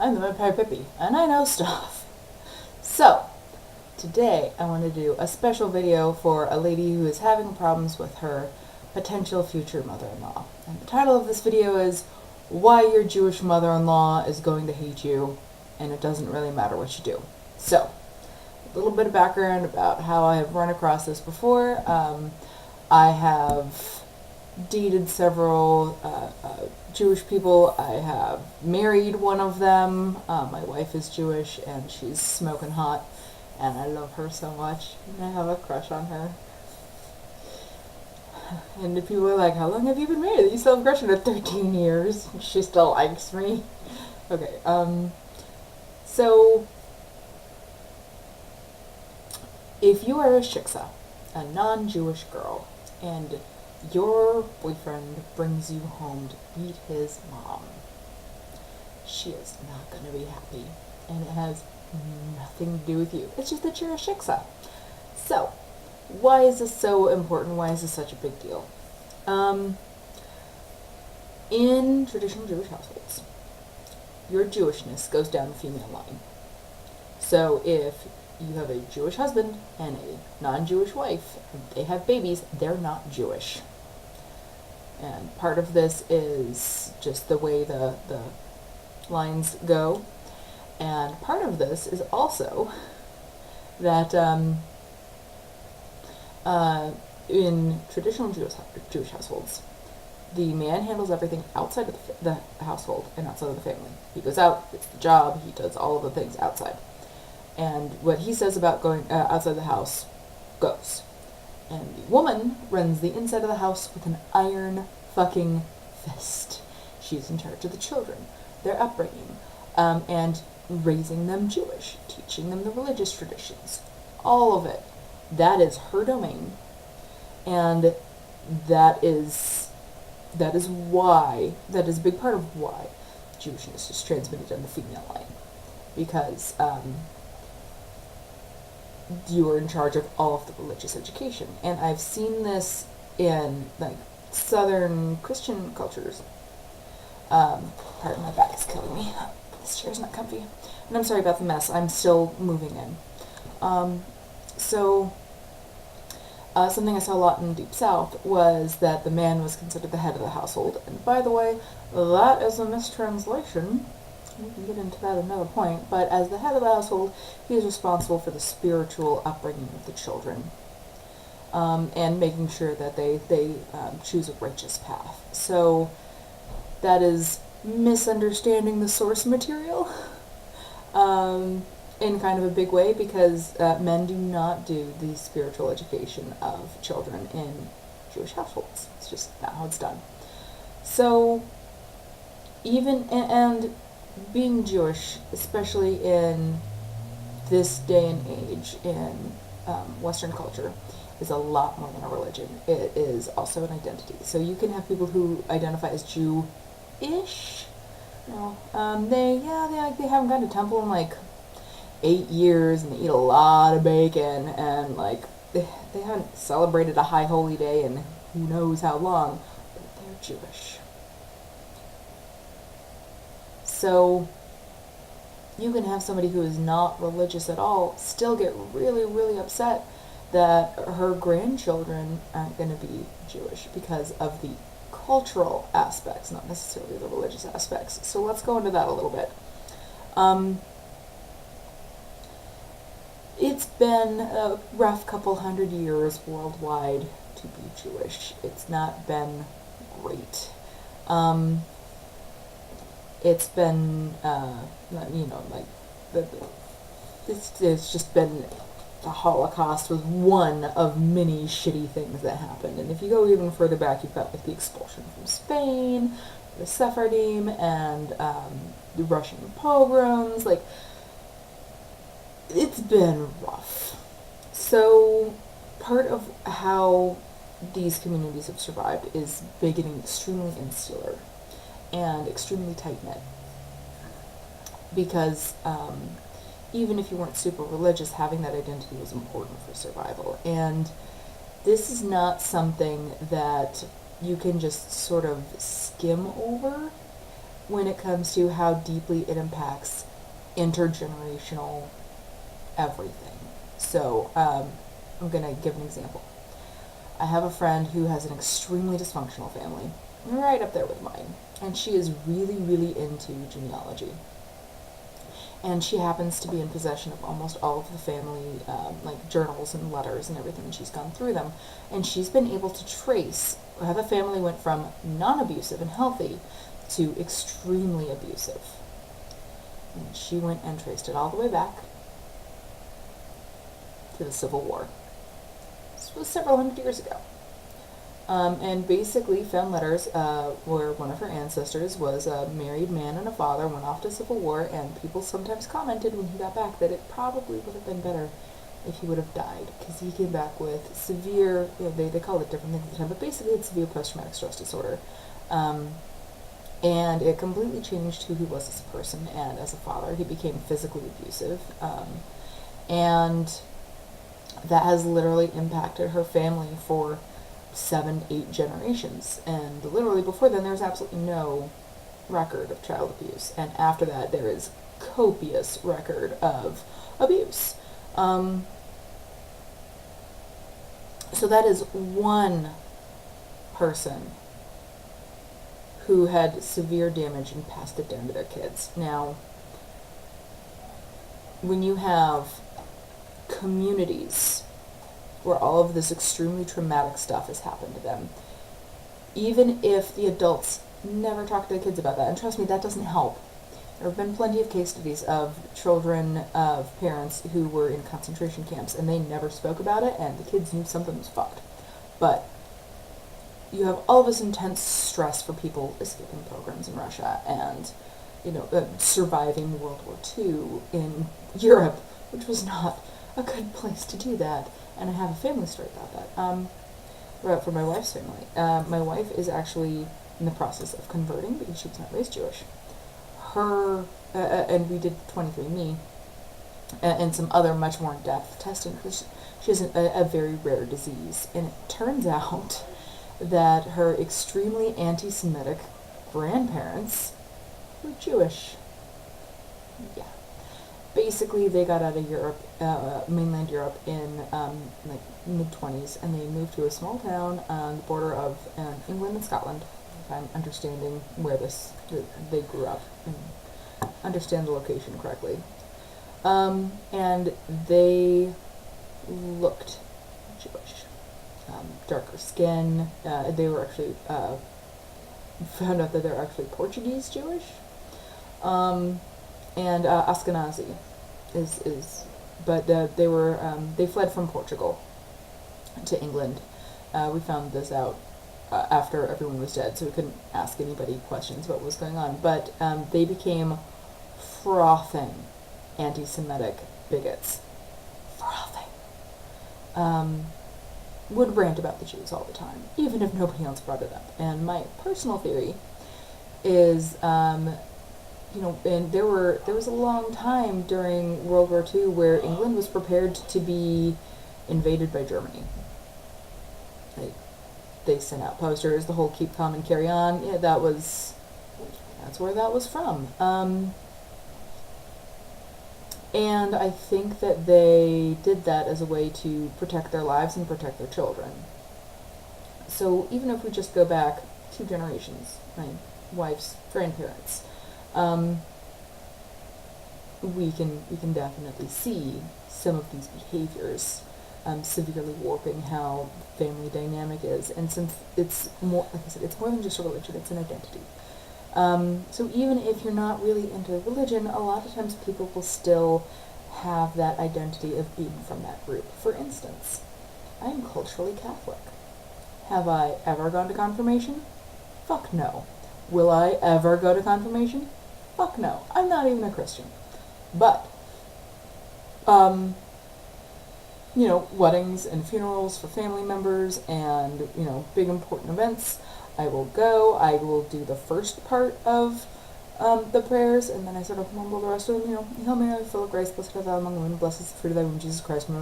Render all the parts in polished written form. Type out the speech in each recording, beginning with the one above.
I'm the Vampire Pippi, and I know stuff. So, today I want to do a special video for a lady who is having problems with her potential future mother-in-law. And the title of this video is Why Your Jewish Mother-in-Law is Going to Hate You, and It Doesn't Really Matter What You Do. So, a little bit of background about how I have run across this before. I have dated several Jewish people. I have married one of them. My wife is Jewish and she's smoking hot, and I love her so much. And I have a crush on her. And if people are like, how long have you been married? You still have a crush on her? 13 years. She still likes me. Okay, so if you are a shiksa, a non-Jewish girl, and your boyfriend brings you home to beat his mom, she is not going to be happy, and it has nothing to do with you. It's just that you're a shiksa. So, why is this so important? Why is this such a big deal? In traditional Jewish households, your Jewishness goes down the female line. So if you have a Jewish husband and a non-Jewish wife, they have babies, they're not Jewish. And part of this is just the way the lines go. And part of this is also that in traditional Jewish households, the man handles everything outside of the household and outside of the family. He goes out, it's the job, he does all of the things outside. And what he says about going outside the house goes. And the woman runs the inside of the house with an iron fucking fist. She's in charge of the children, their upbringing, and raising them Jewish, teaching them the religious traditions, all of it. That is her domain, and that is a big part of why Jewishness is transmitted on the female line, because you are in charge of all of the religious education. And I've seen this in like southern Christian cultures. Pardon, my back is killing me. This chair's not comfy. And I'm sorry about the mess. I'm still moving in. Something I saw a lot in Deep South was that the man was considered the head of the household. And by the way, that is a mistranslation. We can get into that at another point, but as the head of the household, he is responsible for the spiritual upbringing of the children, and making sure that they choose a righteous path. So that is misunderstanding the source material in kind of a big way, because men do not do the spiritual education of children in Jewish households. It's just not how it's done. So even and being Jewish, especially in this day and age in Western culture, is a lot more than a religion. It is also an identity. So you can have people who identify as Jew-ish. They haven't gone to temple in like 8 years, and they eat a lot of bacon, and like they haven't celebrated a high holy day in who knows how long, but they're Jewish. So you can have somebody who is not religious at all still get really, really upset that her grandchildren aren't going to be Jewish because of the cultural aspects, not necessarily the religious aspects. So let's go into that a little bit. It's been a rough couple hundred years worldwide to be Jewish. It's not been great. It's been, it's just been, the Holocaust was one of many shitty things that happened. And if you go even further back, you've got like the expulsion from Spain, the Sephardim, and the Russian pogroms. Like, it's been rough. So part of how these communities have survived is by getting extremely insular and extremely tight-knit, because even if you weren't super religious, having that identity was important for survival. And this is not something that you can just sort of skim over when it comes to how deeply it impacts intergenerational everything. So, I'm going to give an example. I have a friend who has an extremely dysfunctional family, right up there with mine, and she is really, really into genealogy. And she happens to be in possession of almost all of the family, like journals and letters and everything, and she's gone through them. And she's been able to trace how the family went from non-abusive and healthy to extremely abusive. And she went and traced it all the way back to the Civil War. This was several hundred years ago. And basically found letters where one of her ancestors was a married man and a father, went off to Civil War, and people sometimes commented when he got back that it probably would have been better if he would have died, because he came back with severe, they called it different things at the time, but basically it's severe post-traumatic stress disorder. And it completely changed who he was as a person and as a father. He became physically abusive. And that has literally impacted her family for 7, 8 generations. And literally before then, there was absolutely no record of child abuse. And after that, there is copious record of abuse. So that is one person who had severe damage and passed it down to their kids. Now, when you have communities where all of this extremely traumatic stuff has happened to them, even if the adults never talk to the kids about that, and trust me, that doesn't help. There have been plenty of case studies of children of parents who were in concentration camps and they never spoke about it, and the kids knew something was fucked. But you have all this intense stress for people escaping pogroms in Russia and, surviving World War II in Europe, which was not a good place to do that. And I have a family story about that. For my wife's family. My wife is actually in the process of converting because she was not raised Jewish. And we did 23andMe and some other much more in-depth testing because she has a very rare disease. And it turns out that her extremely anti-Semitic grandparents were Jewish. Yeah. Basically, they got out of Europe, mainland Europe, in mid-20s, and they moved to a small town on the border of England and Scotland, if I'm understanding where they grew up and understand the location correctly. And they looked Jewish. Darker skin. They were actually found out that they're actually Portuguese Jewish. And Ashkenazi but they fled from Portugal to England. We found this out after everyone was dead, so we couldn't ask anybody questions about what was going on. But they became frothing anti-Semitic bigots. Frothing. Would rant about the Jews all the time, even if nobody else brought it up. And my personal theory is, and there was a long time during World War II where England was prepared to be invaded by Germany. They sent out posters, the whole "keep calm and carry on." Yeah, that's where that was from. And I think that they did that as a way to protect their lives and protect their children. So even if we just go back 2 generations, my wife's grandparents, we can definitely see some of these behaviors severely warping how family dynamic is. And since it's more, like I said, it's more than just a religion, it's an identity. So even if you're not really into religion, a lot of times people will still have that identity of being from that group. For instance, I am culturally Catholic. Have I ever gone to confirmation? Fuck no. Will I ever go to confirmation? Fuck no. I'm not even a Christian. But, weddings and funerals for family members and, big important events, I will go. I will do the first part of the prayers, and then I sort of mumble the rest of them, Hail Mary, full of grace, blessed art thou among women, blessed is the fruit of thy womb, Jesus Christ. I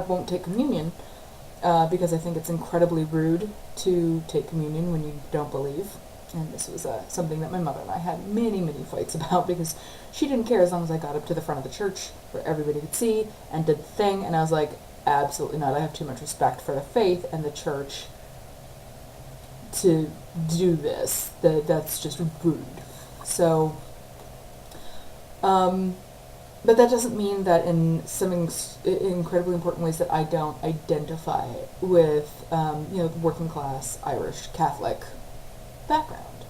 won't take communion, because I think it's incredibly rude to take communion when you don't believe. And this was something that my mother and I had many, many fights about, because she didn't care as long as I got up to the front of the church where everybody could see and did the thing. And I was like, absolutely not. I have too much respect for the faith and the church to do this. That's just rude. So, but that doesn't mean that in some incredibly important ways that I don't identify with, working class Irish Catholic background.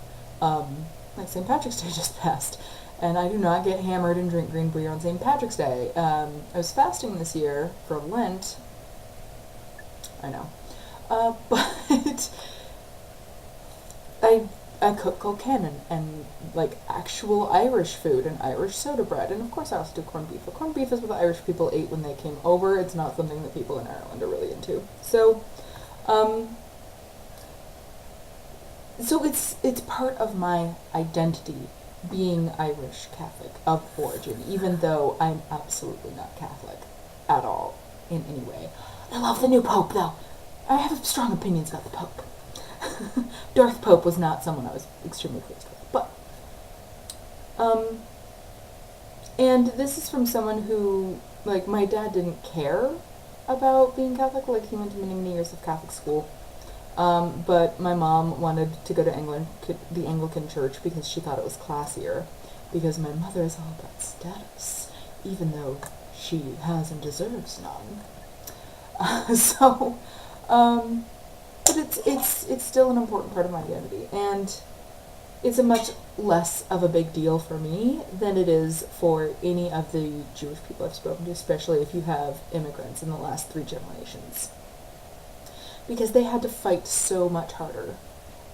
Like St. Patrick's Day just passed, and I do not get hammered and drink green beer on St. Patrick's Day. I was fasting this year for Lent. I know. But I cook Kilkenny and like actual Irish food and Irish soda bread, and of course I also do corned beef. But corned beef is what the Irish people ate when they came over. It's not something that people in Ireland are really into. So it's part of my identity being Irish Catholic of origin, even though I'm absolutely not Catholic at all in any way. I love the new Pope, though. I have strong opinions about the Pope. Darth Pope was not someone I was extremely pleased with. But, and this is from someone who, like, my dad didn't care about being Catholic. Like, he went to many, many years of Catholic school. But my mom wanted to go to the Anglican church because she thought it was classier. Because my mother is all about status, even though she has and deserves none. But it's still an important part of my identity, and it's a much less of a big deal for me than it is for any of the Jewish people I've spoken to, especially if you have immigrants in the last 3 generations. Because they had to fight so much harder.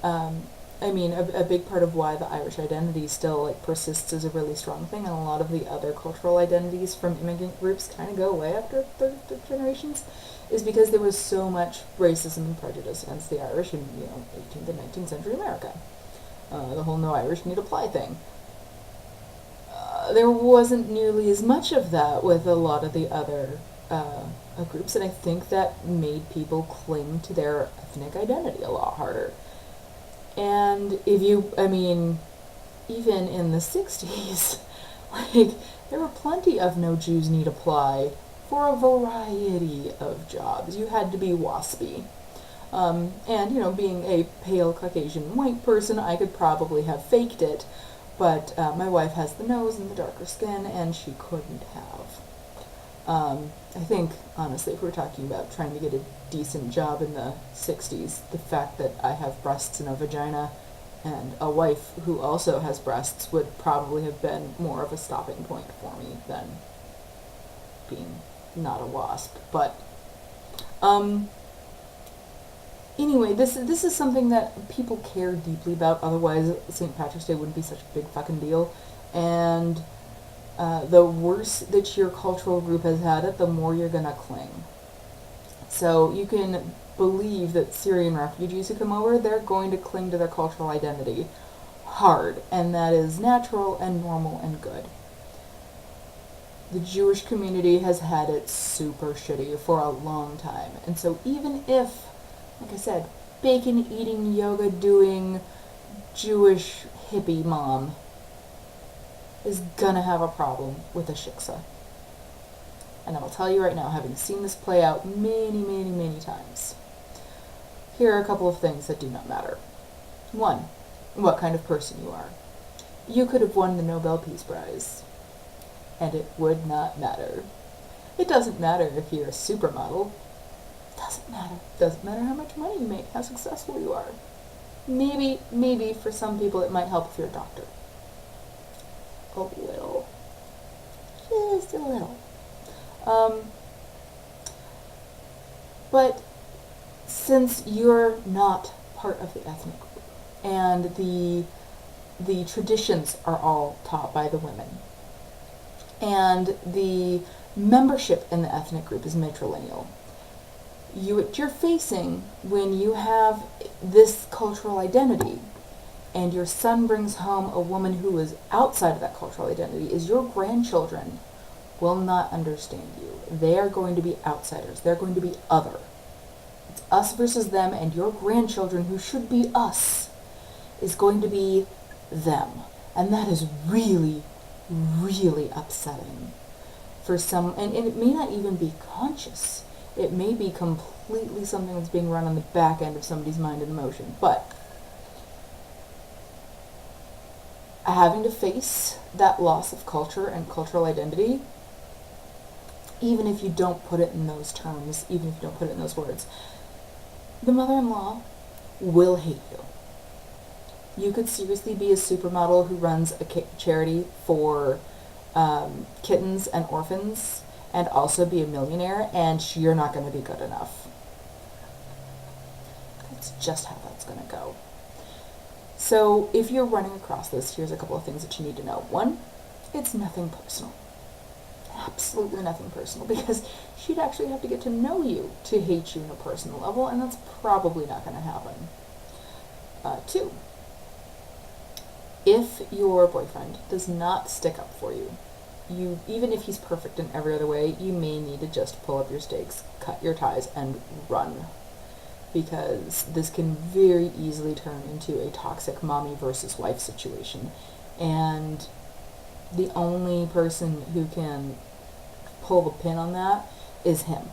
I mean, a big part of why the Irish identity still like persists as a really strong thing, and a lot of the other cultural identities from immigrant groups kind of go away after third generations, is because there was so much racism and prejudice against the Irish in 18th and 19th century America. The whole no Irish need apply thing. There wasn't nearly as much of that with a lot of the other groups, and I think that made people cling to their ethnic identity a lot harder. And even in the 60s, like, there were plenty of no Jews need apply for a variety of jobs. You had to be waspy. And, being a pale Caucasian white person, I could probably have faked it, but my wife has the nose and the darker skin, and she couldn't have. I think, honestly, if we're talking about trying to get a decent job in the 60s, the fact that I have breasts and a vagina and a wife who also has breasts would probably have been more of a stopping point for me than being not a wasp. But, anyway, this is something that people care deeply about, otherwise St. Patrick's Day wouldn't be such a big fucking deal. And the worse that your cultural group has had it, the more you're gonna cling. So you can believe that Syrian refugees who come over, they're going to cling to their cultural identity hard, and that is natural and normal and good. The Jewish community has had it super shitty for a long time, and so even if, like I said, bacon-eating, yoga-doing, Jewish hippie mom is gonna have a problem with a shiksa. And I will tell you right now, having seen this play out many, many, many times, here are a couple of things that do not matter. 1, what kind of person you are. You could have won the Nobel Peace Prize, and it would not matter. It doesn't matter if you're a supermodel. It doesn't matter. It doesn't matter how much money you make, how successful you are. Maybe for some people it might help if you're a doctor. A little. Just a little. But since you're not part of the ethnic group, and the traditions are all taught by the women, and the membership in the ethnic group is matrilineal, you're facing, when you have this cultural identity, and your son brings home a woman who is outside of that cultural identity, is your grandchildren will not understand you. They are going to be outsiders. They're going to be other. It's us versus them, and your grandchildren, who should be us, is going to be them. And that is really, really upsetting for some, and it may not even be conscious. It may be completely something that's being run on the back end of somebody's mind and emotion. But having to face that loss of culture and cultural identity, even if you don't put it in those terms, even if you don't put it in those words, the mother-in-law will hate you. You could seriously be a supermodel who runs a charity for kittens and orphans and also be a millionaire, and you're not going to be good enough. That's just how that's going to go. So if you're running across this, here's a couple of things that you need to know. One, it's nothing personal. Absolutely nothing personal, because she'd actually have to get to know you to hate you on a personal level, and that's probably not going to happen. Two, if your boyfriend does not stick up for you, even if he's perfect in every other way, you may need to just pull up your stakes, cut your ties, and run. Because this can very easily turn into a toxic mommy versus wife situation. And the only person who can pull the pin on that is him.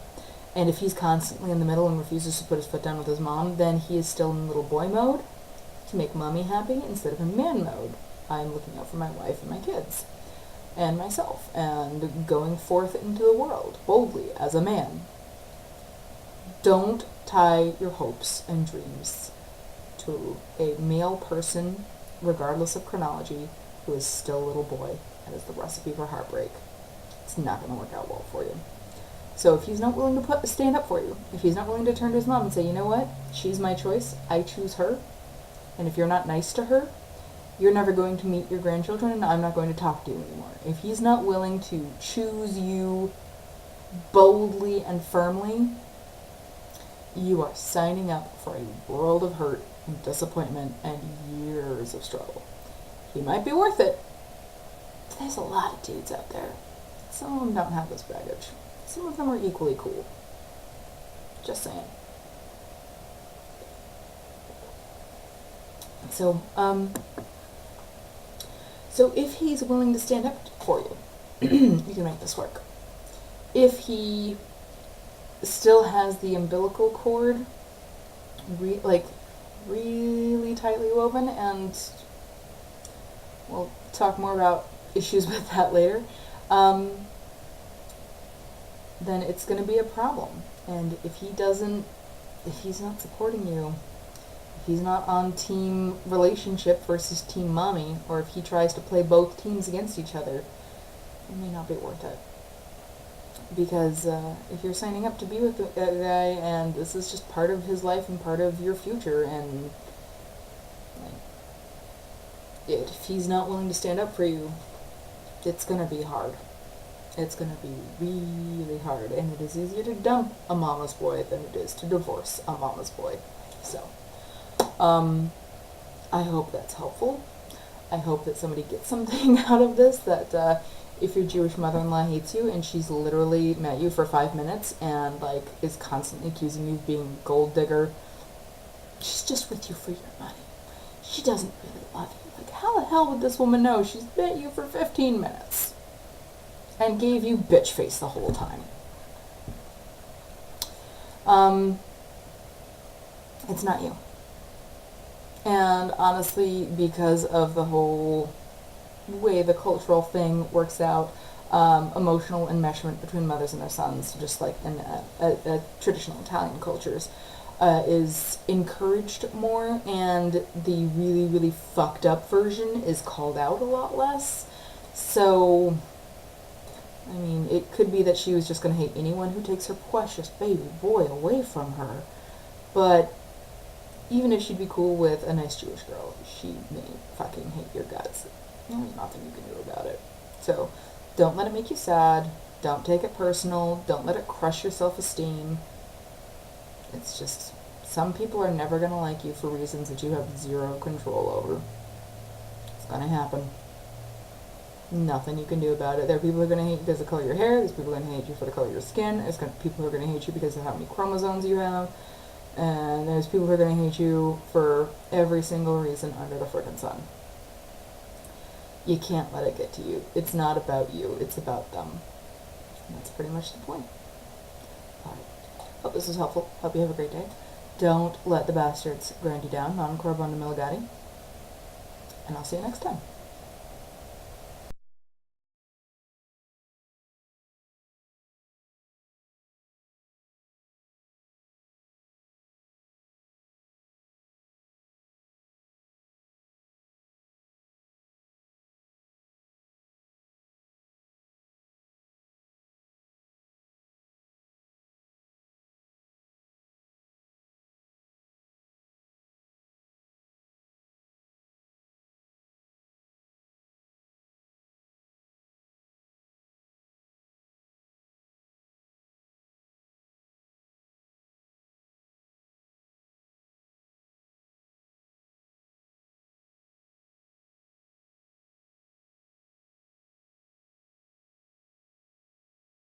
And if he's constantly in the middle and refuses to put his foot down with his mom, then he is still in little boy mode to make mommy happy instead of in man mode. I'm looking out for my wife and my kids and myself and going forth into the world boldly as a man. Don't tie your hopes and dreams to a male person, regardless of chronology, who is still a little boy. That is the recipe for heartbreak. It's not going to work out well for you. So if he's not willing to stand up for you, if he's not willing to turn to his mom and say, you know what, she's my choice, I choose her, and if you're not nice to her, you're never going to meet your grandchildren, and I'm not going to talk to you anymore. If he's not willing to choose you boldly and firmly, you are signing up for a world of hurt and disappointment and years of struggle. He might be worth it. But there's a lot of dudes out there. Some of them don't have this baggage. Some of them are equally cool. Just saying. So if he's willing to stand up for you, you can make this work. If he still has the umbilical cord really tightly woven, and we'll talk more about issues with that later, then it's going to be a problem. And if he's not supporting you, if he's not on team relationship versus team mommy, or if he tries to play both teams against each other, it may not be worth it. Because if you're signing up to be with that guy, and this is just part of his life and part of your future, and if he's not willing to stand up for you, it's going to be hard. It's going to be really hard, and it is easier to dump a mama's boy than it is to divorce a mama's boy. So, I hope that's helpful. I hope that somebody gets something out of this, that if your Jewish mother-in-law hates you and she's literally met you for 5 minutes and is constantly accusing you of being a gold digger, she's just with you for your money. She doesn't really love you. How the hell would this woman know? She's met you for 15 minutes and gave you bitch face the whole time. It's not you. And honestly, because of the whole way the cultural thing works out, emotional enmeshment between mothers and their sons, just like in traditional Italian cultures, is encouraged more, and the really, really fucked up version is called out a lot less. So, I mean, it could be that she was just going to hate anyone who takes her precious baby boy away from her. But even if she'd be cool with a nice Jewish girl, she may fucking hate your guts. There's nothing you can do about it. So, don't let it make you sad. Don't take it personal. Don't let it crush your self-esteem. It's just, some people are never going to like you for reasons that you have zero control over. It's going to happen. Nothing you can do about it. There are people who are going to hate you because of the color of your hair. There's people who are going to hate you for the color of your skin. There's people who are going to hate you because of how many chromosomes you have. And there's people who are going to hate you for every single reason under the frickin' sun. You can't let it get to you. It's not about you, it's about them. And that's pretty much the point. Alright. Hope this was helpful. Hope you have a great day. Don't let the bastards grind you down. Non Corbon Milligati. And I'll see you next time.